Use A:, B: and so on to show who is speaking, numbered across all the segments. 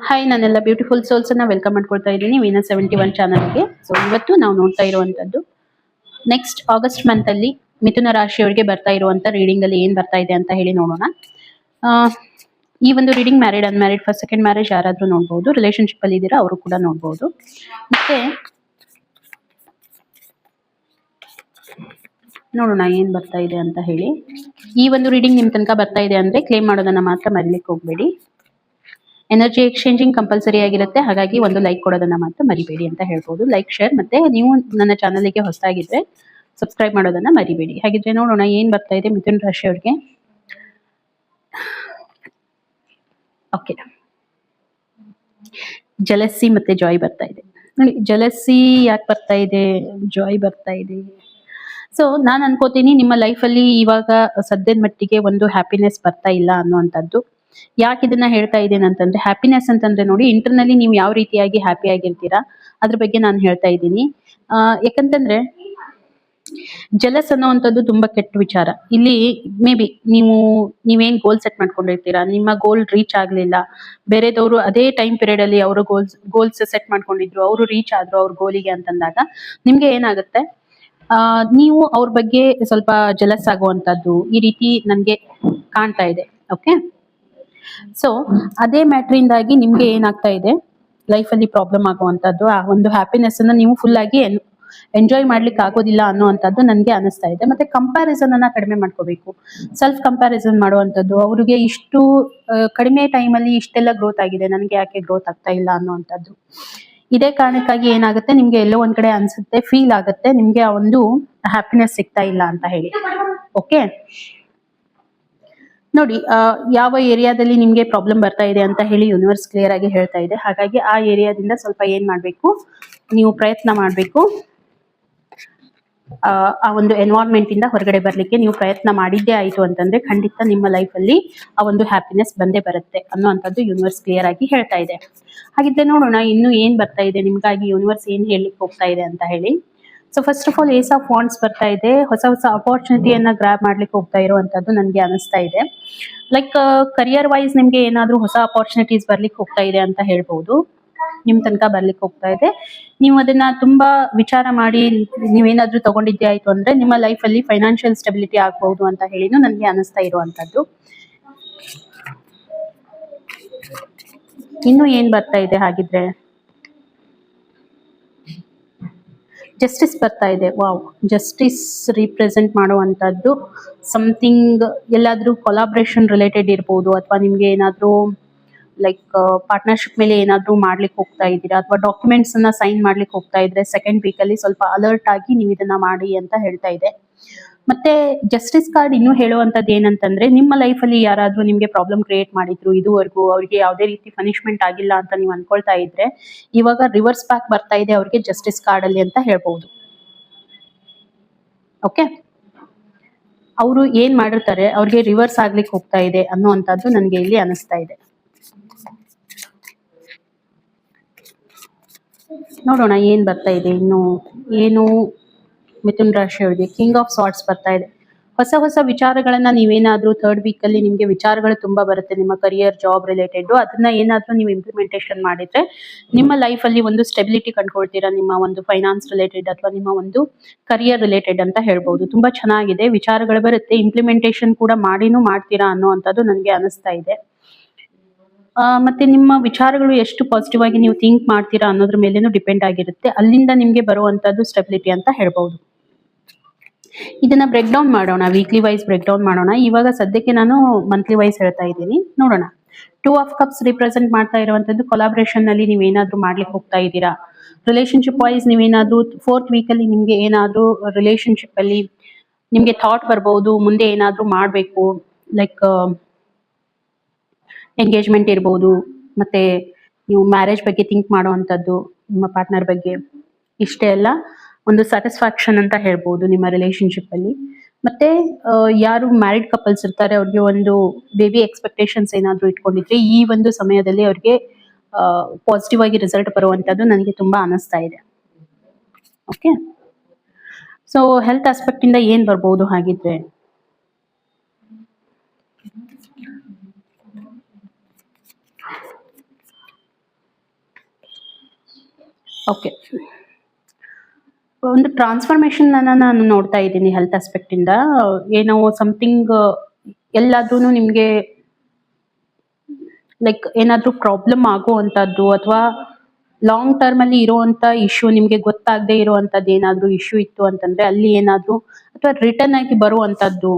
A: Hi, ನನ್ನೆಲ್ಲ beautiful souls ಅನ್ನ welcome ಮಾಡ್ಕೊಳ್ತಾ ಇದ್ದೀನಿ ವೀನಸ್ 71 ಚಾನಲ್ಗೆ. ಸೊ ಇವತ್ತು ನಾವು ನೋಡ್ತಾ ಇರುವಂತದ್ದು ನೆಕ್ಸ್ಟ್ ಆಗಸ್ಟ್ ಮಂತ್ ಅಲ್ಲಿ ಮಿಥುನ ರಾಶಿಯವರಿಗೆ ಬರ್ತಾ ಇರುವಂತ ರೀಡಿಂಗ್ ಅಲ್ಲಿ ಏನ್ ಬರ್ತಾ ಇದೆ ಅಂತ ಹೇಳಿ ನೋಡೋಣ. ಆ, ಈ ಒಂದು reading married unmarried first second marriage ಯಾರಾದ್ರೂ ನೋಡಬಹುದು, ರಿಲೇಶನ್ಶಿಪ್ ಅಲ್ಲಿ ಇದ್ದೀರಾ ಅವರು ಕೂಡ ನೋಡಬಹುದು. ಮತ್ತೆ ನೋಡೋಣ ಏನ್ ಬರ್ತಾ ಇದೆ ಅಂತ ಹೇಳಿ. ಈ ಒಂದು ರೀಡಿಂಗ್ ನಿಮ್ ತನಕ ಬರ್ತಾ ಇದೆ ಅಂದ್ರೆ ಕ್ಲೇಮ್ ಮಾಡೋದನ್ನ ಮಾತ್ರ ಮರಿಲಿಕ್ಕೆ ಹೋಗ್ಬೇಡಿ. ಎನರ್ಜಿ ಎಕ್ಸ್ಚೇಂಜಿಂಗ್ ಕಂಪಲ್ಸರಿ ಆಗಿರುತ್ತೆ, ಹಾಗಾಗಿ ಒಂದು ಲೈಕ್ ಕೊಡೋದನ್ನ ಮಾತ್ರ ಮರಿಬೇಡಿ ಅಂತ ಹೇಳ್ಬೋದು. ಲೈಕ್, ಶೇರ್, ಮತ್ತೆ ನೀವು ನನ್ನ ಚಾನಲ್ಗೆ ಹೊಸದಾಗಿದ್ರೆ ಸಬ್ಸ್ಕ್ರೈಬ್ ಮಾಡೋದನ್ನ ಮರಿಬೇಡಿ. ಹಾಗಿದ್ರೆ ನೋಡೋಣ ಏನ್ ಬರ್ತಾ ಇದೆ ಮಿಥುನ್ ರಾಶಿ ಅವ್ರಿಗೆ. ಓಕೆ, ಜಲಸ್ಸಿ ಮತ್ತೆ ಜಾಯ್ ಬರ್ತಾ ಇದೆ. ನೋಡಿ, ಜಲಸ್ಸಿ ಯಾಕೆ ಬರ್ತಾ ಇದೆ, ಜಾಯ್ ಬರ್ತಾ ಇದೆ. ಸೊ ನಾನು ಅನ್ಕೋತೀನಿ ನಿಮ್ಮ ಲೈಫ್ ಅಲ್ಲಿ ಇವಾಗ ಸದ್ಯದ ಮಟ್ಟಿಗೆ ಒಂದು ಹ್ಯಾಪಿನೆಸ್ ಬರ್ತಾ ಇಲ್ಲ ಅನ್ನುವಂಥದ್ದು. ಯಾಕೆ ಇದನ್ನ ಹೇಳ್ತಾ ಇದ್ದೇನೆ ಅಂತಂದ್ರೆ, ಹ್ಯಾಪಿನೆಸ್ ಅಂತಂದ್ರೆ ನೋಡಿ, ಇಂಟರ್ನಲ್ಲಿ ನೀವು ಯಾವ ರೀತಿಯಾಗಿ ಹ್ಯಾಪಿ ಆಗಿರ್ತೀರಾ ಅದ್ರ ಬಗ್ಗೆ ನಾನು ಹೇಳ್ತಾ ಇದ್ದೀನಿ. ಯಾಕಂತಂದ್ರೆ ಜಲಸ್ ಅನ್ನೋವಂಥದ್ದು ತುಂಬಾ ಕೆಟ್ಟ ವಿಚಾರ. ಇಲ್ಲಿ ಮೇ ಬಿ ನೀವೇನ್ ಗೋಲ್ ಸೆಟ್ ಮಾಡ್ಕೊಂಡಿರ್ತೀರಾ, ನಿಮ್ಮ ಗೋಲ್ ರೀಚ್ ಆಗ್ಲಿಲ್ಲ, ಬೇರೆದವರು ಅದೇ ಟೈಮ್ ಪೀರಿಯಡ್ ಅಲ್ಲಿ ಅವರು ಗೋಲ್ಸ್ ಸೆಟ್ ಮಾಡ್ಕೊಂಡಿದ್ರು, ಅವರು ರೀಚ್ ಆದ್ರು ಅವ್ರ ಗೋಲಿಗೆ ಅಂತಂದಾಗ ನಿಮ್ಗೆ ಏನಾಗುತ್ತೆ, ನೀವು ಅವ್ರ ಬಗ್ಗೆ ಸ್ವಲ್ಪ ಜಲಸ್ ಆಗುವಂತದ್ದು ಈ ರೀತಿ ನನ್ಗೆ ಕಾಣ್ತಾ ಇದೆ. ಓಕೆ, ಸೊ ಅದೇ ಮ್ಯಾಟ್ರಿಂದಾಗಿ ನಿಮ್ಗೆ ಏನಾಗ್ತಾ ಇದೆ, ಲೈಫ್ ಅಲ್ಲಿ ಪ್ರಾಬ್ಲಮ್ ಆಗುವಂತದ್ದು, ಆ ಒಂದು ಹ್ಯಾಪಿನೆಸ್ ಅನ್ನ ನೀವು ಫುಲ್ ಆಗಿ ಎಂಜಾಯ್ ಮಾಡ್ಲಿಕ್ಕೆ ಆಗೋದಿಲ್ಲ ಅನ್ನುವಂಥದ್ದು ನನ್ಗೆ ಅನಿಸ್ತಾ ಇದೆ. ಮತ್ತೆ ಕಂಪ್ಯಾರಿಸನ್ ಅನ್ನ ಕಡಿಮೆ ಮಾಡ್ಕೋಬೇಕು. ಸೆಲ್ಫ್ ಕಂಪ್ಯಾರಿಸನ್ ಮಾಡುವಂಥದ್ದು, ಅವ್ರಿಗೆ ಇಷ್ಟು ಕಡಿಮೆ ಟೈಮ್ ಅಲ್ಲಿ ಇಷ್ಟೆಲ್ಲ ಗ್ರೋತ್ ಆಗಿದೆ, ನನಗೆ ಯಾಕೆ ಗ್ರೋತ್ ಆಗ್ತಾ ಇಲ್ಲ ಅನ್ನುವಂಥದ್ದು. ಇದೇ ಕಾರಣಕ್ಕಾಗಿ ಏನಾಗುತ್ತೆ, ನಿಮ್ಗೆ ಎಲ್ಲೋ ಒಂದ್ ಕಡೆ ಅನ್ಸುತ್ತೆ, ಫೀಲ್ ಆಗುತ್ತೆ ನಿಮ್ಗೆ ಆ ಒಂದು ಹ್ಯಾಪಿನೆಸ್ ಸಿಗ್ತಾ ಇಲ್ಲ ಅಂತ ಹೇಳಿ. ಓಕೆ, ನೋಡಿ, ಯಾವ ಏರಿಯಾದಲ್ಲಿ ನಿಮ್ಗೆ ಪ್ರಾಬ್ಲಮ್ ಬರ್ತಾ ಇದೆ ಅಂತ ಹೇಳಿ ಯೂನಿವರ್ಸ್ ಕ್ಲಿಯರ್ ಆಗಿ ಹೇಳ್ತಾ ಇದೆ. ಹಾಗಾಗಿ ಆ ಏರಿಯಾದಿಂದ ಸ್ವಲ್ಪ ಏನ್ ಮಾಡ್ಬೇಕು, ನೀವು ಪ್ರಯತ್ನ ಮಾಡ್ಬೇಕು. ಆ ಒಂದು ಎನ್ವೈರನ್ಮೆಂಟ್ ಇಂದ ಹೊರಗಡೆ ಬರ್ಲಿಕ್ಕೆ ನೀವು ಪ್ರಯತ್ನ ಮಾಡಿದ್ದೇ ಆಯ್ತು ಅಂತಂದ್ರೆ ಖಂಡಿತ ನಿಮ್ಮ ಲೈಫ್ ಅಲ್ಲಿ ಆ ಒಂದು ಹ್ಯಾಪಿನೆಸ್ ಬಂದೇ ಬರುತ್ತೆ ಅನ್ನುವಂಥದ್ದು ಯೂನಿವರ್ಸ್ ಕ್ಲಿಯರ್ ಆಗಿ ಹೇಳ್ತಾ ಇದೆ. ಹಾಗಿದ್ರೆ ನೋಡೋಣ ಇನ್ನು ಏನ್ ಬರ್ತಾ ಇದೆ ನಿಮ್ಗಾಗಿ, ಯೂನಿವರ್ಸ್ ಏನ್ ಹೇಳಲಿಕ್ಕೆ ಹೋಗ್ತಾ ಇದೆ ಅಂತ ಹೇಳಿ. So first of all Ace of Wands ಬರ್ತಾ ಇದೆ. ಹೊಸ ಹೊಸ ಅಪಾರ್ಚುನಿಟಿಯನ್ನ ಗ್ರಾಬ್ ಮಾಡ್ಲಿಕ್ಕೆ ಹೋಗ್ತಾ ಇರುವಂತದ್ದು ನನ್ಗೆ ಅನಿಸ್ತಾ ಇದೆ. ಲೈಕ್ ಕರಿಯರ್ ವೈಸ್ ನಿಮ್ಗೆ ಏನಾದ್ರೂ ಹೊಸ ಅಪಾರ್ಚುನಿಟೀಸ್ ಬರ್ಲಿಕ್ಕೆ ಹೋಗ್ತಾ ಇದೆ ಅಂತ ಹೇಳ್ಬಹುದು. ನಿಮ್ ತನಕ ಬರ್ಲಿಕ್ಕೆ ಹೋಗ್ತಾ ಇದೆ. ನೀವು ಅದನ್ನ ತುಂಬಾ ವಿಚಾರ ಮಾಡಿ ನೀವೇನಾದ್ರೂ ತಗೊಂಡಿದ್ದೆ ಆಯ್ತು ಅಂದ್ರೆ ನಿಮ್ಮ ಲೈಫ್ ಅಲ್ಲಿ ಫೈನಾನ್ಷಿಯಲ್ ಸ್ಟೆಬಿಲಿಟಿ ಆಗ್ಬಹುದು ಅಂತ ಹೇಳಿನೂ ನನ್ಗೆ ಅನಿಸ್ತಾ ಇರುವಂತದ್ದು. ಇನ್ನು ಏನ್ ಬರ್ತಾ ಇದೆ ಹಾಗಿದ್ರೆ, ಜಸ್ಟಿಸ್ ಬರ್ತಾ ಇದೆ. ವಾವ್, ಜಸ್ಟಿಸ್ ರಿಪ್ರೆಸೆಂಟ್ ಮಾಡುವಂತದ್ದು ಸಮಥಿಂಗ್, ಎಲ್ಲಾದ್ರೂ ಕೊಲಾಬ್ರೇಷನ್ ರಿಲೇಟೆಡ್ ಇರ್ಬೋದು, ಅಥವಾ ನಿಮ್ಗೆ ಏನಾದ್ರೂ ಲೈಕ್ ಪಾರ್ಟ್ನರ್ಶಿಪ್ ಮೇಲೆ ಏನಾದ್ರೂ ಮಾಡ್ಲಿಕ್ಕೆ ಹೋಗ್ತಾ ಇದ್ದೀರಾ, ಅಥವಾ ಡಾಕ್ಯುಮೆಂಟ್ಸ್ ಅನ್ನ ಸೈನ್ ಮಾಡ್ಲಿಕ್ಕೆ ಹೋಗ್ತಾ ಇದ್ರೆ ಸೆಕೆಂಡ್ ವೀಕ್ ಅಲ್ಲಿ ಸ್ವಲ್ಪ ಅಲರ್ಟ್ ಆಗಿ ನೀವು ಇದನ್ನ ಮಾಡಿ ಅಂತ ಹೇಳ್ತಾ ಇದೆ. ಮತ್ತೆ ಜಸ್ಟಿಸ್ ಕಾರ್ಡ್ ಇನ್ನೂ ಹೇಳುವಂತದ್ದು ಏನಂತಂದ್ರೆ, ನಿಮ್ಮ ಲೈಫ್ ಅಲ್ಲಿ ಯಾರಾದ್ರೂ ನಿಮ್ಗೆ ಪ್ರಾಬ್ಲಮ್ ಕ್ರಿಯೇಟ್ ಮಾಡಿದ್ರು, ಇದುವರೆಗೂ ಅವ್ರಿಗೆ ಯಾವುದೇ ರೀತಿ ಪನಿಷ್ಮೆಂಟ್ ಆಗಿಲ್ಲ ಅಂತ ನೀವು ಅನ್ಕೊಳ್ತಾ ಇದ್ರೆ ಇವಾಗ ರಿವರ್ಸ್ ಬ್ಯಾಕ್ ಬರ್ತಾ ಇದೆ ಅವ್ರಿಗೆ ಜಸ್ಟಿಸ್ ಕಾರ್ಡ್ ಅಲ್ಲಿ ಅಂತ ಹೇಳ್ಬಹುದು. ಓಕೆ, ಅವರು ಏನ್ ಮಾಡಿರ್ತಾರೆ ಅವ್ರಿಗೆ ರಿವರ್ಸ್ ಆಗ್ಲಿಕ್ಕೆ ಹೋಗ್ತಾ ಇದೆ ಅನ್ನುವಂಥದ್ದು ನನಗೆ ಇಲ್ಲಿ ಅನಿಸ್ತಾ ಇದೆ. ನೋಡೋಣ ಏನ್ ಬರ್ತಾ ಇದೆ ಇನ್ನು ಏನು ಮಿಥುನ್ ರಾಶಿ ಅವರಿಗೆ. ಕಿಂಗ್ ಆಫ್ ಸಾರ್ಟ್ಸ್ ಬರ್ತಾ ಇದೆ. ಹೊಸ ಹೊಸ ವಿಚಾರಗಳನ್ನ ನೀವೇನಾದ್ರೂ ಥರ್ಡ್ ವೀಕ್ ಅಲ್ಲಿ ನಿಮ್ಗೆ ವಿಚಾರಗಳು ತುಂಬಾ ಬರುತ್ತೆ ನಿಮ್ಮ ಕರಿಯರ್ ಜಾಬ್ ರಿಲೇಟೆಡ್, ಅದನ್ನ ಏನಾದ್ರೂ ನೀವು ಇಂಪ್ಲಿಮೆಂಟೇಷನ್ ಮಾಡಿದ್ರೆ ನಿಮ್ಮ ಲೈಫ್ ಅಲ್ಲಿ ಒಂದು ಸ್ಟೆಬಿಲಿಟಿ ಕಂಡುಕೊಳ್ತೀರಾ, ನಿಮ್ಮ ಒಂದು ಫೈನಾನ್ಸ್ ರಿಲೇಟೆಡ್ ಅಥವಾ ನಿಮ್ಮ ಒಂದು ಕರಿಯರ್ ರಿಲೇಟೆಡ್ ಅಂತ ಹೇಳ್ಬಹುದು. ತುಂಬಾ ಚೆನ್ನಾಗಿದೆ, ವಿಚಾರಗಳು ಬರುತ್ತೆ, ಇಂಪ್ಲಿಮೆಂಟೇಷನ್ ಕೂಡ ಮಾಡಿನೂ ಮಾಡ್ತೀರಾ ಅನ್ನುವಂಥದ್ದು ನನಗೆ ಅನಿಸ್ತಾ ಇದೆ. ಮತ್ತೆ ನಿಮ್ಮ ವಿಚಾರಗಳು ಎಷ್ಟು ಪಾಸಿಟಿವ್ ಆಗಿ ನೀವು ಥಿಂಕ್ ಮಾಡ್ತೀರಾ ಅನ್ನೋದ್ರ ಮೇಲೇನು ಡಿಪೆಂಡ್ ಆಗಿರುತ್ತೆ, ಅಲ್ಲಿಂದ ನಿಮ್ಗೆ ಬರುವಂತದ್ದು ಸ್ಟೆಬಿಲಿಟಿ ಅಂತ ಹೇಳ್ಬಹುದು. ಇದನ್ನ ಬ್ರೇಕ್ ಡೌನ್ ಮಾಡೋಣ, ವೀಕ್ಲಿ ವೈಸ್ ಬ್ರೇಕ್ ಡೌನ್ ಮಾಡೋಣ. ಇವಾಗ ಸದ್ಯಕ್ಕೆ ನಾನು ಮಂತ್ಲಿ ವೈಸ್ ಹೇಳ್ತಾ ಇದ್ದೀನಿ. ನೋಡೋಣ, 2 ಆಫ್ ಕಪ್ಸ್ ರಿಪ್ರೆಸೆಂಟ್ ಮಾಡ್ತಾ ಇರುವಂತದ್ದು ಕೊಲಾಬ್ರೇಷನ್ ನಲ್ಲಿ ನೀವೇನಾದ್ರೂ ಮಾಡ್ಲಿಕ್ಕೆ ಹೋಗ್ತಾ ಇದ್ದೀರಾ. ರಿಲೇಶನ್ಶಿಪ್ ವೈಸ್ ನೀವೇನಾದ್ರೂ ಫೋರ್ತ್ ವೀಕ್ ಅಲ್ಲಿ ನಿಮ್ಗೆ ಏನಾದ್ರೂ ರಿಲೇಶನ್ಶಿಪ್ ಅಲ್ಲಿ ನಿಮ್ಗೆ ಥಾಟ್ ಬರ್ಬಹುದು, ಮುಂದೆ ಏನಾದ್ರೂ ಮಾಡ್ಬೇಕು, ಲೈಕ್ ಎಂಗೇಜ್ಮೆಂಟ್ ಇರ್ಬೋದು, ಮತ್ತೆ ನೀವು ಮ್ಯಾರೇಜ್ ಬಗ್ಗೆ ಥಿಂಕ್ ಮಾಡುವಂಥದ್ದು, ನಿಮ್ಮ ಪಾರ್ಟ್ನರ್ ಬಗ್ಗೆ, ಇಷ್ಟೇ ಎಲ್ಲ ಒಂದು ಸ್ಯಾಟಿಸ್ಫ್ಯಾಕ್ಷನ್ ಅಂತ ಹೇಳ್ಬೋದು ನಿಮ್ಮ ರಿಲೇಶನ್ಶಿಪ್ ಅಲ್ಲಿ. ಮತ್ತೆ ಯಾರು ಮ್ಯಾರಿಡ್ ಕಪಲ್ಸ್ ಇರ್ತಾರೆ ಅವ್ರಿಗೆ ಒಂದು ಬೇಬಿ ಎಕ್ಸ್ಪೆಕ್ಟೇಷನ್ಸ್ ಏನಾದ್ರು ಇಟ್ಕೊಂಡಿದ್ರೆ ಈ ಒಂದು ಸಮಯದಲ್ಲಿ ಅವ್ರಿಗೆ ಪಾಸಿಟಿವ್ ಆಗಿ ರಿಸಲ್ಟ್ ಬರುವಂತದ್ದು ನನಗೆ ತುಂಬಾ ಅನಿಸ್ತಾ ಇದೆ. ಓಕೆ, ಸೊ ಹೆಲ್ತ್ ಆಸ್ಪೆಕ್ಟ್ ಇಂದ ಏನ್ ಬರ್ಬೋದು ಹಾಗಿದ್ರೆ, ಓಕೆ, ಒಂದು ಟ್ರಾನ್ಸ್ಫಾರ್ಮೇಶನ್ ನಾನು ನೋಡ್ತಾ ಇದ್ದೀನಿ ಹೆಲ್ತ್ ಆಸ್ಪೆಕ್ಟ್ ಇಂದ. ಏನೋ ಸಮಥಿಂಗ್ ಎಲ್ಲಾದ್ರೂ ನಿಮ್ಗೆ ಲೈಕ್ ಏನಾದ್ರೂ ಪ್ರಾಬ್ಲಮ್ ಆಗುವಂತದ್ದು ಅಥವಾ ಲಾಂಗ್ ಟರ್ಮ್ ಅಲ್ಲಿ ಇರುವಂತ ಇಶ್ಯೂ ನಿಮ್ಗೆ ಗೊತ್ತಾಗದೆ ಇರುವಂತದ್ದು ಏನಾದ್ರೂ ಇಶ್ಯೂ ಇತ್ತು ಅಂತಂದ್ರೆ ಅಲ್ಲಿ ಏನಾದ್ರೂ ಅಥವಾ ರಿಟರ್ನ್ ಆಗಿ ಬರುವಂತದ್ದು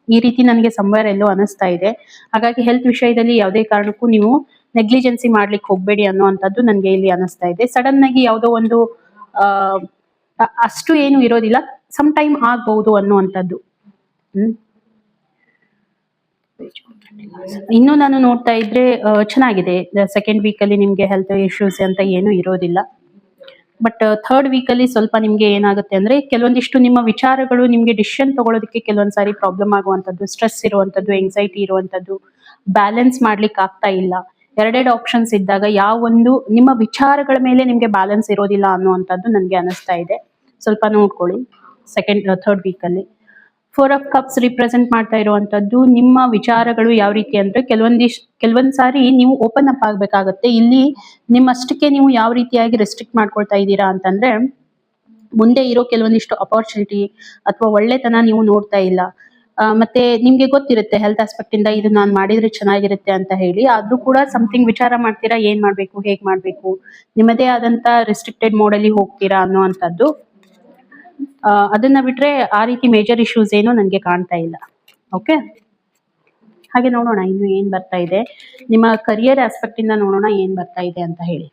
A: ಈ ರೀತಿ ನನಗೆ ಸಂಬಾರ ಎಲ್ಲೋ ಅನಿಸ್ತಾ ಇದೆ. ಹಾಗಾಗಿ ಹೆಲ್ತ್ ವಿಷಯದಲ್ಲಿ ಯಾವುದೇ ಕಾರಣಕ್ಕೂ ನೀವು ನೆಗ್ಲಿಜೆನ್ಸಿ ಮಾಡ್ಲಿಕ್ಕೆ ಹೋಗ್ಬೇಡಿ ಅನ್ನುವಂಥದ್ದು ನನಗೆ ಇಲ್ಲಿ ಅನಿಸ್ತಾ ಇದೆ. ಸಡನ್ ಆಗಿ ಯಾವುದೋ ಒಂದು ಆ ಅಷ್ಟು ಏನು ಇರೋದಿಲ್ಲ, ಸಮ್ ಟೈಮ್ ಆಗ್ಬಹುದು ಅನ್ನುವಂಥದ್ದು. ಹ್ಮ್ ಇನ್ನು ನಾನು ನೋಡ್ತಾ ಇದ್ರೆ ಚೆನ್ನಾಗಿದೆ. ಸೆಕೆಂಡ್ ವೀಕ್ ಅಲ್ಲಿ ನಿಮ್ಗೆ ಹೆಲ್ತ್ ಇಶ್ಯೂಸ್ ಅಂತ ಏನು ಇರೋದಿಲ್ಲ. ಬಟ್ ಥರ್ಡ್ ವೀಕ್ ಅಲ್ಲಿ ಸ್ವಲ್ಪ ನಿಮ್ಗೆ ಏನಾಗುತ್ತೆ ಅಂದ್ರೆ ಕೆಲವೊಂದಿಷ್ಟು ನಿಮ್ಮ ವಿಚಾರಗಳು ನಿಮ್ಗೆ ಡಿಸಿಷನ್ ತಗೊಳ್ಳೋದಕ್ಕೆ ಕೆಲವೊಂದ್ಸಾರಿ ಪ್ರಾಬ್ಲಮ್ ಆಗುವಂತದ್ದು, ಸ್ಟ್ರೆಸ್ ಇರುವಂತದ್ದು, ಎಂಗ್ಸೈಟಿ ಇರುವಂತದ್ದು, ಬ್ಯಾಲೆನ್ಸ್ ಮಾಡ್ಲಿಕ್ಕೆ ಆಗ್ತಾ ಇಲ್ಲ. ಎರಡೆರಡು ಆಪ್ಷನ್ಸ್ ಇದ್ದಾಗ ಯಾವ ಒಂದು ನಿಮ್ಮ ವಿಚಾರಗಳ ಮೇಲೆ ನಿಮ್ಗೆ ಬ್ಯಾಲೆನ್ಸ್ ಇರೋದಿಲ್ಲ ಅನ್ನುವಂಥದ್ದು ನನಗೆ ಅನಿಸ್ತಾ ಇದೆ. ಸ್ವಲ್ಪ ನೋಡ್ಕೊಳ್ಳಿ ಥರ್ಡ್ ವೀಕ್ ಅಲ್ಲಿ. ಫೋರ್ ಆಫ್ ಕಪ್ಸ್ ರಿಪ್ರೆಸೆಂಟ್ ಮಾಡ್ತಾ ಇರುವಂತದ್ದು ನಿಮ್ಮ ವಿಚಾರಗಳು ಯಾವ ರೀತಿ ಅಂದ್ರೆ ಕೆಲವೊಂದ್ ಸಾರಿ ನೀವು ಓಪನ್ ಅಪ್ ಆಗ್ಬೇಕಾಗತ್ತೆ. ಇಲ್ಲಿ ನಿಮ್ಮಷ್ಟಕ್ಕೆ ನೀವು ಯಾವ ರೀತಿಯಾಗಿ ರೆಸ್ಟ್ರಿಕ್ಟ್ ಮಾಡ್ಕೊಳ್ತಾ ಇದ್ದೀರಾ ಅಂತಂದ್ರೆ ಮುಂದೆ ಇರೋ ಕೆಲವೊಂದಿಷ್ಟು ಅಪಾರ್ಚುನಿಟಿ ಅಥವಾ ಒಳ್ಳೆತನ ನೀವು ನೋಡ್ತಾ ಇಲ್ಲ. ಮತ್ತೆ ನಿಮ್ಗೆ ಗೊತ್ತಿರುತ್ತೆ ಹೆಲ್ತ್ ಆಸ್ಪೆಕ್ಟ್ ಇಂದ ಇದು ನಾನು ಮಾಡಿದ್ರೆ ಚೆನ್ನಾಗಿರುತ್ತೆ ಅಂತ ಹೇಳಿ, ಆದ್ರೂ ಕೂಡ ಸಮಥಿಂಗ್ ವಿಚಾರ ಮಾಡ್ತೀರಾ, ಏನ್ ಮಾಡ್ಬೇಕು, ಹೇಗ್ ಮಾಡ್ಬೇಕು, ನಿಮ್ಮದೇ ಆದಂತ ರೆಸ್ಟ್ರಿಕ್ಟೆಡ್ ಮೋಡ್ ಅಲ್ಲಿ ಹೋಗ್ತೀರಾ ಅನ್ನುವಂಥದ್ದು. ಅದನ್ನ ಬಿಟ್ರೆ ಆ ರೀತಿ ಮೇಜರ್ ಇಶ್ಯೂಸ್ ಏನು ನನಗೆ ಕಾಣ್ತಾ ಇಲ್ಲ. ಓಕೆ, ಹಾಗೆ ನೋಡೋಣ ಇನ್ನು ಏನ್ ಬರ್ತಾ ಇದೆ. ನಿಮ್ಮ ಕರಿಯರ್ ಆಸ್ಪೆಕ್ಟ್ ಇಂದ ನೋಡೋಣ ಏನ್ ಬರ್ತಾ ಇದೆ ಅಂತ ಹೇಳಿ.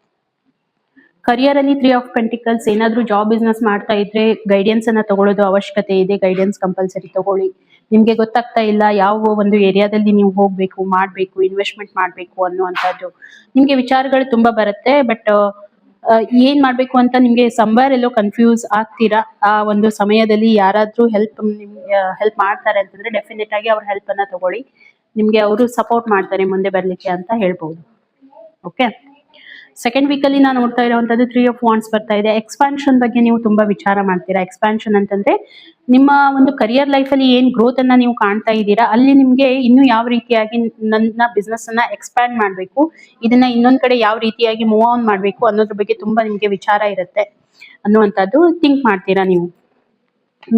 A: ಕರಿಯರ್ ಅಲ್ಲಿ 3 ಆಫ್ ಪೆಂಟಿಕಲ್ಸ್, ಏನಾದ್ರೂ ಜಾಬ್ ಬಿಸ್ನೆಸ್ ಮಾಡ್ತಾ ಇದ್ರೆ ಗೈಡೆನ್ಸ್ ಅನ್ನ ತಗೊಳ್ಳೋದು ಅವಶ್ಯಕತೆ ಇದೆ. ಗೈಡೆನ್ಸ್ ಕಂಪಲ್ಸರಿ ತಗೊಳ್ಳಿ. ನಿಮ್ಗೆ ಗೊತ್ತಾಗ್ತಾ ಇಲ್ಲ ಯಾವ ಒಂದು ಏರಿಯಾದಲ್ಲಿ ನೀವು ಹೋಗ್ಬೇಕು, ಮಾಡ್ಬೇಕು, ಇನ್ವೆಸ್ಟ್ಮೆಂಟ್ ಮಾಡ್ಬೇಕು ಅನ್ನುವಂಥದ್ದು ನಿಮ್ಗೆ ವಿಚಾರಗಳು ತುಂಬಾ ಬರುತ್ತೆ. ಬಟ್ ಏನ್ ಮಾಡ್ಬೇಕು ಅಂತ ನಿಮ್ಗೆ ಸಂಬಾರ್ ಎಲ್ಲೋ ಕನ್ಫ್ಯೂಸ್ ಆಗ್ತೀರಾ. ಆ ಒಂದು ಸಮಯದಲ್ಲಿ ಯಾರಾದ್ರೂ ಹೆಲ್ಪ್ ಮಾಡ್ತಾರೆ ಅಂತಂದ್ರೆ ಡೆಫಿನೆಟ್ ಆಗಿ ಅವ್ರ ಹೆಲ್ಪ್ ಅನ್ನ ತಗೊಳ್ಳಿ. ನಿಮ್ಗೆ ಅವರು ಸಪೋರ್ಟ್ ಮಾಡ್ತಾರೆ ಮುಂದೆ ಬರ್ಲಿಕ್ಕೆ ಅಂತ ಹೇಳ್ಬಹುದು. ಓಕೆ, ಸೆಕೆಂಡ್ ವೀಕ್ ಅಲ್ಲಿ ನಾನು ನೋಡ್ತಾ ಇರುವಂತದ್ದು 3 ಆಫ್ ವಾಂಡ್ಸ್ ಬರ್ತಾ ಇದೆ. ಎಕ್ಸ್ಪಾನ್ಷನ್ ಬಗ್ಗೆ ನೀವು ತುಂಬಾ ವಿಚಾರ ಮಾಡ್ತೀರಾ. ಎಕ್ಸ್ಪಾನ್ಷನ್ ಅಂತಂದ್ರೆ ನಿಮ್ಮ ಒಂದು ಕರಿಯರ್ ಲೈಫ್ ಅಲ್ಲಿ ಏನ್ ಗ್ರೋತ್ ಅನ್ನ ನೀವು ಕಾಣ್ತಾ ಇದ್ದೀರಾ, ಅಲ್ಲಿ ನಿಮ್ಗೆ ಇನ್ನು ಯಾವ ರೀತಿಯಾಗಿ ನನ್ನ ಬಿಸ್ನೆಸ್ ಅನ್ನ ಎಕ್ಸ್ಪ್ಯಾಂಡ್ ಮಾಡ್ಬೇಕು, ಇದನ್ನ ಇನ್ನೊಂದ್ ಕಡೆ ಯಾವ ರೀತಿಯಾಗಿ ಮೂವ್ ಆನ್ ಮಾಡ್ಬೇಕು ಅನ್ನೋದ್ರ ಬಗ್ಗೆ ತುಂಬಾ ನಿಮ್ಗೆ ವಿಚಾರ ಇರುತ್ತೆ ಅನ್ನುವಂಥದ್ದು ಥಿಂಕ್ ಮಾಡ್ತೀರಾ ನೀವು.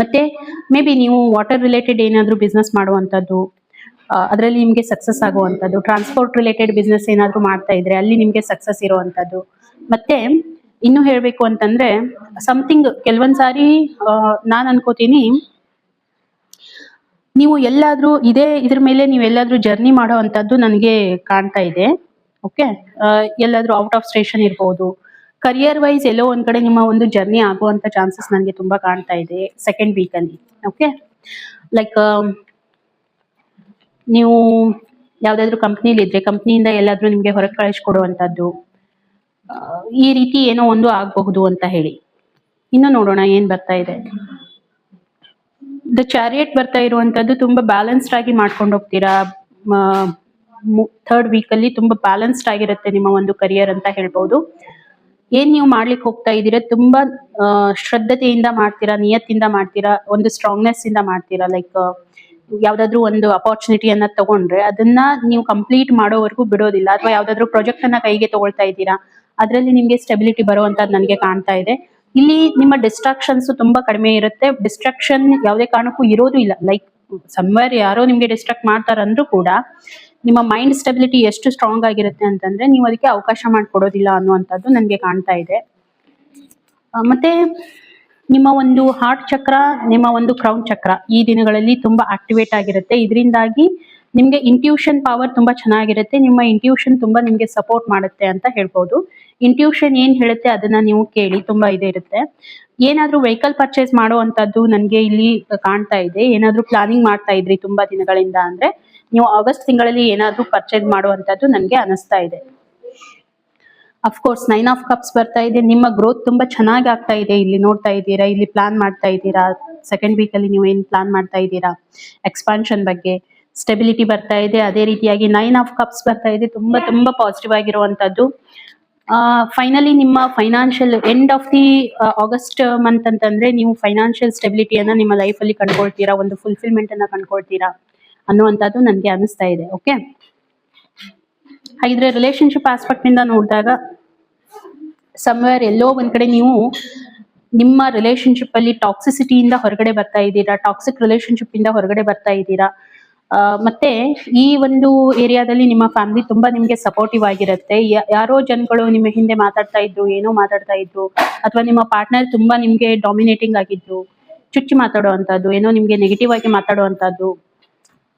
A: ಮತ್ತೆ ಮೇ ಬಿ ನೀವು ವಾಟರ್ ರಿಲೇಟೆಡ್ ಏನಾದ್ರೂ ಬಿಸ್ನೆಸ್ ಮಾಡುವಂಥದ್ದು, ಅದರಲ್ಲಿ ನಿಮ್ಗೆ ಸಕ್ಸಸ್ ಆಗುವಂಥದ್ದು, ಟ್ರಾನ್ಸ್ಪೋರ್ಟ್ ರಿಲೇಟೆಡ್ ಬಿಸ್ನೆಸ್ ಏನಾದ್ರೂ ಮಾಡ್ತಾ ಇದ್ರೆ ಅಲ್ಲಿ ನಿಮ್ಗೆ ಸಕ್ಸಸ್ ಇರುವಂಥದ್ದು. ಮತ್ತೆ ಇನ್ನು ಹೇಳ್ಬೇಕು ಅಂತಂದ್ರೆ ಸಮಥಿಂಗ್ ಕೆಲವೊಂದ್ ಸಾರಿ ನಾನ್ ಅನ್ಕೋತೀನಿ ನೀವು ಎಲ್ಲಾದ್ರೂ ಇದ್ರ ಮೇಲೆ ನೀವೆಲ್ಲಾದ್ರೂ ಜರ್ನಿ ಮಾಡೋ ಅಂತದ್ದು ನನಗೆ ಕಾಣ್ತಾ ಇದೆ. ಓಕೆ, ಎಲ್ಲಾದ್ರೂ ಔಟ್ ಆಫ್ ಸ್ಟೇಷನ್ ಇರ್ಬೋದು. ಕರಿಯರ್ ವೈಸ್ ಎಲ್ಲೋ ಒಂದ್ ಕಡೆ ನಿಮ್ಮ ಒಂದು ಜರ್ನಿ ಆಗುವಂತ ಚಾನ್ಸಸ್ ನನಗೆ ತುಂಬಾ ಕಾಣ್ತಾ ಇದೆ ಸೆಕೆಂಡ್ ವೀಕ್ ಅಲ್ಲಿ. ಓಕೆ, ಲೈಕ್ ನೀವು ಯಾವ್ದಾದ್ರು ಕಂಪ್ನಿಲಿ ಇದ್ರೆ ಕಂಪ್ನಿಯಿಂದ ಎಲ್ಲಾದ್ರೂ ನಿಮ್ಗೆ ಹೊರಗೆ ಕಳಿಸ್ಕೊಡುವಂತದ್ದು, ಈ ರೀತಿ ಏನೋ ಒಂದು ಆಗಬಹುದು ಅಂತ ಹೇಳಿ. ಇನ್ನು ನೋಡೋಣ ಏನ್ ಬರ್ತಾ ಇದೆ. ದ ಚಾರಿಯಟ್ ಬರ್ತಾ ಇರುವಂತದ್ದು ತುಂಬಾ ಬ್ಯಾಲೆನ್ಸ್ಡ್ ಆಗಿ ಮಾಡ್ಕೊಂಡು ಹೋಗ್ತೀರಾ. ಥರ್ಡ್ ವೀಕ್ ಅಲ್ಲಿ ತುಂಬಾ ಬ್ಯಾಲೆನ್ಸ್ಡ್ ಆಗಿರುತ್ತೆ ನಿಮ್ಮ ಒಂದು ಕರಿಯರ್ ಅಂತ ಹೇಳ್ಬಹುದು. ಏನ್ ನೀವು ಮಾಡ್ಲಿಕ್ಕೆ ಹೋಗ್ತಾ ಇದ್ದೀರಾ ತುಂಬಾ ಶ್ರದ್ಧತೆಯಿಂದ ಮಾಡ್ತೀರಾ, ನಿಯತ್ತಿಂದ ಮಾಡ್ತೀರಾ, ಒಂದು ಸ್ಟ್ರಾಂಗ್ನೆಸ್ ಇಂದ ಮಾಡ್ತೀರಾ. ಲೈಕ್ ಯಾವ್ದಾದ್ರು ಒಂದು ಅಪಾರ್ಚುನಿಟಿಯನ್ನ ತಗೊಂಡ್ರೆ ಅದನ್ನ ನೀವು ಕಂಪ್ಲೀಟ್ ಮಾಡೋವರೆಗೂ ಬಿಡೋದಿಲ್ಲ. ಅಥವಾ ಯಾವ್ದಾದ್ರು ಪ್ರಾಜೆಕ್ಟ್ ಅನ್ನ ಕೈಗೆ ತಗೊಳ್ತಾ ಇದ್ದೀರಾ, ಅದರಲ್ಲಿ ನಿಮ್ಗೆ ಸ್ಟೆಬಿಲಿಟಿ ಬರುವಂತದ್ದು ನನಗೆ ಕಾಣ್ತಾ ಇದೆ. ಇಲ್ಲಿ ನಿಮ್ಮ ಡಿಸ್ಟ್ರಾಕ್ಷನ್ಸ್ ತುಂಬಾ ಕಡಿಮೆ ಇರುತ್ತೆ. ಡಿಸ್ಟ್ರಾಕ್ಷನ್ ಯಾವುದೇ ಕಾರಣಕ್ಕೂ ಇರೋದು ಇಲ್ಲ. ಲೈಕ್ ಸಮ್ವೇರ್ ಯಾರೋ ನಿಮ್ಗೆ ಡಿಸ್ಟ್ರಾಕ್ಟ್ ಮಾಡ್ತಾರಂದ್ರೂ ಕೂಡ ನಿಮ್ಮ ಮೈಂಡ್ ಸ್ಟೆಬಿಲಿಟಿ ಎಷ್ಟು ಸ್ಟ್ರಾಂಗ್ ಆಗಿರುತ್ತೆ ಅಂತಂದ್ರೆ ನೀವು ಅದಕ್ಕೆ ಅವಕಾಶ ಮಾಡಿಕೊಡೋದಿಲ್ಲ ಅನ್ನುವಂಥದ್ದು ನನಗೆ ಕಾಣ್ತಾ ಇದೆ. ಮತ್ತೆ ನಿಮ್ಮ ಒಂದು ಹಾರ್ಟ್ ಚಕ್ರ, ನಿಮ್ಮ ಒಂದು ಕ್ರೌನ್ ಚಕ್ರ ಈ ದಿನಗಳಲ್ಲಿ ತುಂಬಾ ಆಕ್ಟಿವೇಟ್ ಆಗಿರುತ್ತೆ. ಇದರಿಂದಾಗಿ ನಿಮ್ಗೆ ಇಂಟ್ಯೂಷನ್ ಪವರ್ ತುಂಬಾ ಚೆನ್ನಾಗಿರುತ್ತೆ. ನಿಮ್ಮ ಇಂಟ್ಯೂಷನ್ ತುಂಬಾ ನಿಮ್ಗೆ ಸಪೋರ್ಟ್ ಮಾಡುತ್ತೆ ಅಂತ ಹೇಳ್ಬೋದು. ಇಂಟ್ಯೂಷನ್ ಏನ್ ಹೇಳುತ್ತೆ ಅದನ್ನ ನೀವು ಕೇಳಿ, ತುಂಬಾ ಇರುತ್ತೆ. ಏನಾದ್ರೂ ವೆಹಿಕಲ್ ಪರ್ಚೇಸ್ ಮಾಡುವಂತದ್ದು ನನ್ಗೆ ಇಲ್ಲಿ ಕಾಣ್ತಾ ಇದೆ. ಏನಾದ್ರೂ ಪ್ಲಾನಿಂಗ್ ಮಾಡ್ತಾ ಇದ್ರಿ ತುಂಬಾ ದಿನಗಳಿಂದ ಅಂದ್ರೆ ನೀವು ಆಗಸ್ಟ್ ತಿಂಗಳಲ್ಲಿ ಏನಾದ್ರೂ ಪರ್ಚೇಸ್ ಮಾಡುವಂತದ್ದು ನನ್ಗೆ ಅನಿಸ್ತಾ ಇದೆ. ಅಫ್ಕೋರ್ಸ್ 9 ಆಫ್ ಕಪ್ಸ್ ಬರ್ತಾ ಇದೆ. ನಿಮ್ಮ ಗ್ರೋತ್ ತುಂಬಾ ಚೆನ್ನಾಗಿ ಆಗ್ತಾ ಇದೆ. ಇಲ್ಲಿ ನೋಡ್ತಾ ಇದ್ದೀರಾ, ಇಲ್ಲಿ ಪ್ಲಾನ್ ಮಾಡ್ತಾ ಇದ್ದೀರಾ. ಸೆಕೆಂಡ್ ವೀಕ್ ಅಲ್ಲಿ ನೀವು ಏನ್ ಪ್ಲಾನ್ ಮಾಡ್ತಾ ಇದ್ದೀರಾ ಎಕ್ಸ್ಪಾನ್ಷನ್ ಬಗ್ಗೆ. ಸ್ಟೆಬಿಲಿಟಿ ಬರ್ತಾ ಇದೆ. ಅದೇ ರೀತಿಯಾಗಿ 9 ಆಫ್ ಕಪ್ಸ್ ಬರ್ತಾ ಇದೆ. ತುಂಬಾ ತುಂಬಾ ಪಾಸಿಟಿವ್ ಆಗಿರುವಂತದ್ದು. ಫೈನಲಿ ನಿಮ್ಮ financial end of the August month ಅಂತಂದ್ರೆ ನೀವು ಫೈನಾನ್ಷಿಯಲ್ ಸ್ಟೆಬಿಲಿಟಿಯನ್ನ ನಿಮ್ಮ ಲೈಫ್ ಅಲ್ಲಿ ಕಂಡ್ಕೊಳ್ತೀರಾ, ಒಂದು ಫುಲ್ಫಿಲ್ಮೆಂಟ್ ಅನ್ನ ಕಂಡ್ಕೊಳ್ತೀರಾ ಅನ್ನುವಂಥದ್ದು ನನಗೆ ಅನಿಸ್ತಾ ಇದೆ. ಓಕೆ, ಹಾಗಿದ್ರೆ ರಿಲೇಶನ್ಶಿಪ್ ಆಸ್ಪೆಕ್ಟ್ ಇಂದ ನೋಡಿದಾಗ ಸಮ್ವೇರ್ ಎಲ್ಲೋ ಒಂದ್ ಕಡೆ ನೀವು ನಿಮ್ಮ ರಿಲೇಶನ್ಶಿಪ್ ಅಲ್ಲಿ ಟಾಕ್ಸಿಸಿಟಿಯಿಂದ ಹೊರಗಡೆ ಬರ್ತಾ ಇದ್ದೀರಾ, ಟಾಕ್ಸಿಕ್ ರಿಲೇಶನ್ಶಿಪ್ ಇಂದ ಹೊರಗಡೆ ಬರ್ತಾ ಇದ್ದೀರಾ. ಮತ್ತೆ ಈ ಒಂದು ಏರಿಯಾದಲ್ಲಿ ನಿಮ್ಮ ಫ್ಯಾಮಿಲಿ ತುಂಬಾ ನಿಮ್ಗೆ ಸಪೋರ್ಟಿವ್ ಆಗಿರುತ್ತೆ. ಯಾರೋ ಜನಗಳು ನಿಮ್ಮ ಹಿಂದೆ ಮಾತಾಡ್ತಾ ಇದ್ರು, ಏನೋ ಮಾತಾಡ್ತಾ ಇದ್ರು, ಅಥವಾ ನಿಮ್ಮ ಪಾರ್ಟ್ನರ್ ತುಂಬಾ ನಿಮ್ಗೆ ಡಾಮಿನೇಟಿಂಗ್ ಆಗಿದ್ರು, ಚುಚ್ಚಿ ಮಾತಾಡುವಂತದ್ದು, ಏನೋ ನಿಮ್ಗೆ ನೆಗೆಟಿವ್ ಆಗಿ ಮಾತಾಡುವಂತದ್ದು,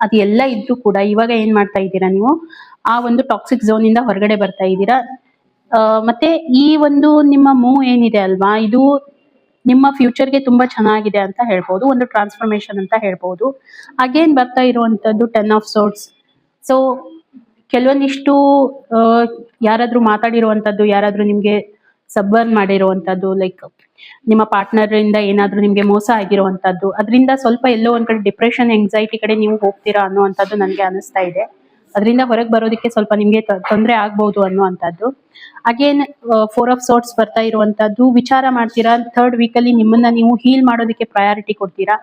A: ಅದೆಲ್ಲ ಇದ್ರು ಕೂಡ ಇವಾಗ ಏನ್ ಮಾಡ್ತಾ ಇದ್ದೀರಾ ನೀವು, ಆ ಒಂದು ಟಾಕ್ಸಿಕ್ ಝೋನ್ ಇಂದ ಹೊರಗಡೆ ಬರ್ತಾ ಇದ್ದೀರಾ. ಮತ್ತೆ ಈ ಒಂದು ನಿಮ್ಮ ಮೂವ್ ಏನಿದೆ ಅಲ್ವಾ, ಇದು ನಿಮ್ಮ ಫ್ಯೂಚರ್ಗೆ ತುಂಬಾ ಚೆನ್ನಾಗಿದೆ ಅಂತ ಹೇಳ್ಬೋದು, ಒಂದು ಟ್ರಾನ್ಸ್ಫಾರ್ಮೇಶನ್ ಅಂತ ಹೇಳ್ಬೋದು. ಅಗೇನ್ ಬರ್ತಾ ಇರುವಂತದ್ದು 10 ಆಫ್ ಸೋರ್ಟ್ಸ್. ಸೊ ಕೆಲವೊಂದಿಷ್ಟು ಯಾರಾದ್ರೂ ಮಾತಾಡಿರುವಂತದ್ದು, ಯಾರಾದ್ರೂ ನಿಮ್ಗೆ ಸಬ್ಬರ್ನ್ ಮಾಡಿರುವಂತದ್ದು, ಲೈಕ್ ನಿಮ್ಮ ಪಾರ್ಟ್ನರ್ ಇಂದ ಏನಾದ್ರೂ ನಿಮ್ಗೆ ಮೋಸ ಆಗಿರುವಂತದ್ದು, ಅದರಿಂದ ಸ್ವಲ್ಪ ಎಲ್ಲೋ ಒಂದ್ ಕಡೆ ಡಿಪ್ರೆಷನ್, ಎಂಗ್ಸೈಟಿ ಕಡೆ ನೀವು ಹೋಗ್ತೀರಾ ಅನ್ನುವಂಥದ್ದು ನನ್ಗೆ ಅನಿಸ್ತಾ ಇದೆ. ಅದರಿಂದ ಹೊರಗೆ ಬರೋದಕ್ಕೆ ಸ್ವಲ್ಪ ನಿಮ್ಗೆ ತೊಂದರೆ ಆಗ್ಬಹುದು ಅನ್ನುವಂಥದ್ದು. ಅಗೇನ್ 4 ಆಫ್ ಸೋರ್ಟ್ಸ್ ಬರ್ತಾ ಇರುವಂತದ್ದು, ವಿಚಾರ ಮಾಡ್ತೀರಾ. ಥರ್ಡ್ ವೀಕ್ ಅಲ್ಲಿ ನಿಮ್ಮನ್ನ ನೀವು ಹೀಲ್ ಮಾಡೋದಕ್ಕೆ ಪ್ರಯಾರಿಟಿ ಕೊಡ್ತೀರಾ.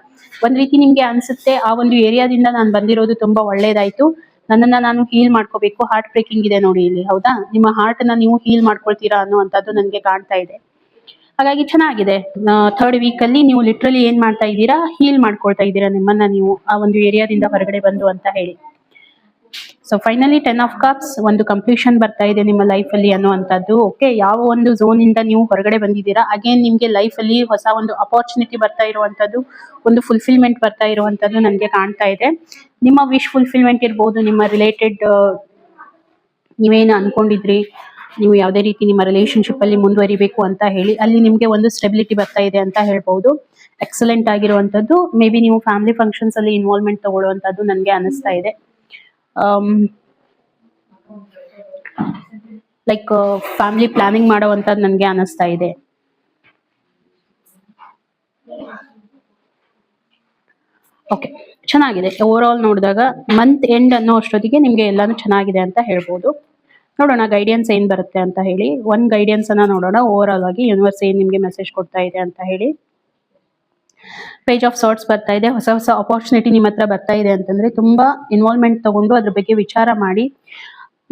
A: ಒಂದ್ ರೀತಿ ನಿಮ್ಗೆ ಅನ್ಸುತ್ತೆ, ಆ ಒಂದು ಏರಿಯಾದಿಂದ ನಾನು ಬಂದಿರೋದು ತುಂಬಾ ಒಳ್ಳೇದಾಯ್ತು, ನನ್ನನ್ನ ನಾನು ಹೀಲ್ ಮಾಡ್ಕೋಬೇಕು. ಹಾರ್ಟ್ ಬ್ರೇಕಿಂಗ್ ಇದೆ ನೋಡಿ ಇಲ್ಲಿ, ಹೌದಾ? ನಿಮ್ಮ ಹಾರ್ಟ್ ನ ನೀವು ಹೀಲ್ ಮಾಡ್ಕೊಳ್ತೀರಾ ಅನ್ನುವಂಥದ್ದು ನನ್ಗೆ ಕಾಣ್ತಾ ಇದೆ. ಹಾಗಾಗಿ ಚೆನ್ನಾಗಿದೆ. ಥರ್ಡ್ ವೀಕ್ ಅಲ್ಲಿ ನೀವು ಲಿಟ್ರಲಿ ಏನ್ ಮಾಡ್ತಾ ಇದ್ದೀರಾ, ಹೀಲ್ ಮಾಡ್ಕೊಳ್ತಾ ಇದ್ದೀರಾ ನಿಮ್ಮನ್ನ ನೀವು, ಆ ಒಂದು ಏರಿಯಾದಿಂದ ಹೊರಗಡೆ ಬಂದು ಅಂತ ಹೇಳಿ. ಸೊ ಫೈನಲಿ 10 ಆಫ್ ಕಪ್ಸ್, ಒಂದು ಕಂಪ್ಲೀಷನ್ ಬರ್ತಾ ಇದೆ ನಿಮ್ಮ ಲೈಫ್ ಅಲ್ಲಿ ಅನ್ನುವಂಥದ್ದು. ಓಕೆ, ಯಾವ ಒಂದು ಝೋನ್ ಇಂದ ನೀವು ಹೊರಗಡೆ ಬಂದಿದ್ದೀರಾ, ಅಗೇನ್ ನಿಮ್ಗೆ ಲೈಫ್ ಅಲ್ಲಿ ಹೊಸ ಒಂದು ಅಪಾರ್ಚುನಿಟಿ ಬರ್ತಾ ಇರುವಂತದ್ದು, ಒಂದು ಫುಲ್ಫಿಲ್ಮೆಂಟ್ ಬರ್ತಾ ಇರುವಂತದ್ದು ನನಗೆ ಕಾಣ್ತಾ ಇದೆ. ನಿಮ್ಮ ವಿಶ್ ಫುಲ್ಫಿಲ್ಮೆಂಟ್ ಇರ್ಬೋದು, ನಿಮ್ಮ ರಿಲೇಟೆಡ್ ನೀವೇನು ಅನ್ಕೊಂಡಿದ್ರಿ, ನೀವು ಯಾವುದೇ ರೀತಿ ನಿಮ್ಮ ರಿಲೇಶನ್ಶಿಪ್ ಅಲ್ಲಿ ಮುಂದುವರಿಬೇಕು ಅಂತ ಹೇಳಿ, ಅಲ್ಲಿ ನಿಮ್ಗೆ ಒಂದು ಸ್ಟೆಬಿಲಿಟಿ ಬರ್ತಾ ಇದೆ ಅಂತ ಹೇಳ್ಬಹುದು. ಎಕ್ಸಲೆಂಟ್ ಆಗಿರುವಂತದ್ದು. ಮೇ ಬಿ ನೀವು ಫ್ಯಾಮಿಲಿ ಫಂಕ್ಷನ್ಸ್ ಅಲ್ಲಿ ಇನ್ವಾಲ್ವ್ಮೆಂಟ್ ತಗೊಳ್ಳುವಂತದ್ದು ನನಗೆ ಅನಿಸ್ತಾ ಇದೆ. ಲೈಕ್ ಫ್ಯಾಮಿಲಿ ಪ್ಲಾನಿಂಗ್ ಮಾಡುವಂತದ್ದು ನನಗೆ ಅನಿಸ್ತಾ ಇದೆ. ಓಕೆ, ಚೆನ್ನಾಗಿದೆ. ಓವರ್ ಆಲ್ ನೋಡಿದಾಗ ಮಂತ್ ಎಂಡ್ ಅನ್ನೋ ಅಷ್ಟೊತ್ತಿಗೆ ನಿಮ್ಗೆ ಎಲ್ಲಾನು ಚೆನ್ನಾಗಿದೆ ಅಂತ ಹೇಳ್ಬೋದು. ನೋಡೋಣ ಗೈಡೆನ್ಸ್ ಏನ್ ಬರುತ್ತೆ ಅಂತ ಹೇಳಿ. ಒಂದ್ ಗೈಡೆನ್ಸ್ ಅನ್ನ ನೋಡೋಣ ಓವರ್ ಆಲ್ ಆಗಿ, ಯೂನಿವರ್ಸ್ ಏನ್ ನಿಮ್ಗೆ ಮೆಸೇಜ್ ಕೊಡ್ತಾ ಇದೆ ಅಂತ ಹೇಳಿ. ಪೇಜ್ ಆಫ್ ಸಾರ್ಟ್ಸ್ ಬರ್ತಾ ಇದೆ. ಹೊಸ ಹೊಸ ಅಪಾರ್ಚುನಿಟಿ ನಿಮ್ಮ ಹತ್ರ ಬರ್ತಾ ಇದೆ ಅಂತಂದ್ರೆ ತುಂಬಾ ಇನ್ವಾಲ್ವ್ಮೆಂಟ್ ತಗೊಂಡು ಅದ್ರ ಬಗ್ಗೆ ವಿಚಾರ ಮಾಡಿ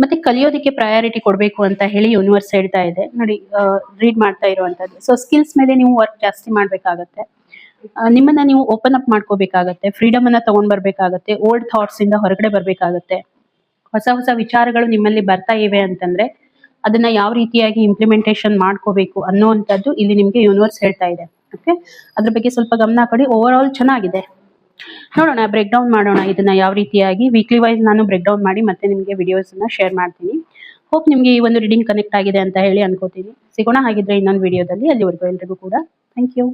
A: ಮತ್ತೆ ಕಲಿಯೋದಕ್ಕೆ ಪ್ರಯಾರಿಟಿ ಕೊಡಬೇಕು ಅಂತ ಹೇಳಿ ಯೂನಿವರ್ಸ್ ಹೇಳ್ತಾ ಇದೆ ನೋಡಿ. ರೀಡ್ ಮಾಡ್ತಾ ಇರುವಂತದ್ದು. ಸೊ ಸ್ಕಿಲ್ಸ್ ಮೇಲೆ ನೀವು ವರ್ಕ್ ಜಾಸ್ತಿ ಮಾಡ್ಬೇಕಾಗತ್ತೆ. ನಿಮ್ಮನ್ನ ನೀವು ಓಪನ್ ಅಪ್ ಮಾಡ್ಕೋಬೇಕಾಗತ್ತೆ. ಫ್ರೀಡಮ್ ಅನ್ನ ತಗೊಂಡ್ ಬರ್ಬೇಕಾಗತ್ತೆ. ಓಲ್ಡ್ ಥಾಟ್ಸ್ ಇಂದ ಹೊರಗಡೆ ಬರ್ಬೇಕಾಗತ್ತೆ. ಹೊಸ ಹೊಸ ವಿಚಾರಗಳು ನಿಮ್ಮಲ್ಲಿ ಬರ್ತಾ ಇವೆ ಅಂತಂದ್ರೆ ಅದನ್ನ ಯಾವ ರೀತಿಯಾಗಿ ಇಂಪ್ಲಿಮೆಂಟೇಷನ್ ಮಾಡ್ಕೋಬೇಕು ಅನ್ನುವಂಥದ್ದು ಇಲ್ಲಿ ನಿಮ್ಗೆ ಯೂನಿವರ್ಸ್ ಹೇಳ್ತಾ ಇದೆ. ಓಕೆ, ಅದ್ರ ಬಗ್ಗೆ ಸ್ವಲ್ಪ ಗಮನ ಕೊಡಿ. ಓವರ್ ಆಲ್ ಚೆನ್ನಾಗಿದೆ. ನೋಡೋಣ, ಬ್ರೇಕ್ ಡೌನ್ ಮಾಡೋಣ ಇದನ್ನ ಯಾವ ರೀತಿಯಾಗಿ. ವೀಕ್ಲಿ ವೈಸ್ ನಾನು ಬ್ರೇಕ್ ಡೌನ್ ಮಾಡಿ ಮತ್ತೆ ನಿಮಗೆ ವಿಡಿಯೋಸ್ ಅನ್ನ ಶೇರ್ ಮಾಡ್ತೀನಿ. ಹೋಪ್ ನಿಮ್ಗೆ ಈ ಒಂದು ರೀಡಿಂಗ್ ಕನೆಕ್ಟ್ ಆಗಿದೆ ಅಂತ ಹೇಳಿ ಅನ್ಕೋತೀನಿ. ಸಿಗೋಣ ಹಾಗಿದ್ರೆ ಇನ್ನೊಂದು ವಿಡಿಯೋದಲ್ಲಿ. ಅಲ್ಲಿವರೆಗೂ ಎಲ್ರಿಗೂ ಕೂಡ ಥ್ಯಾಂಕ್ ಯು.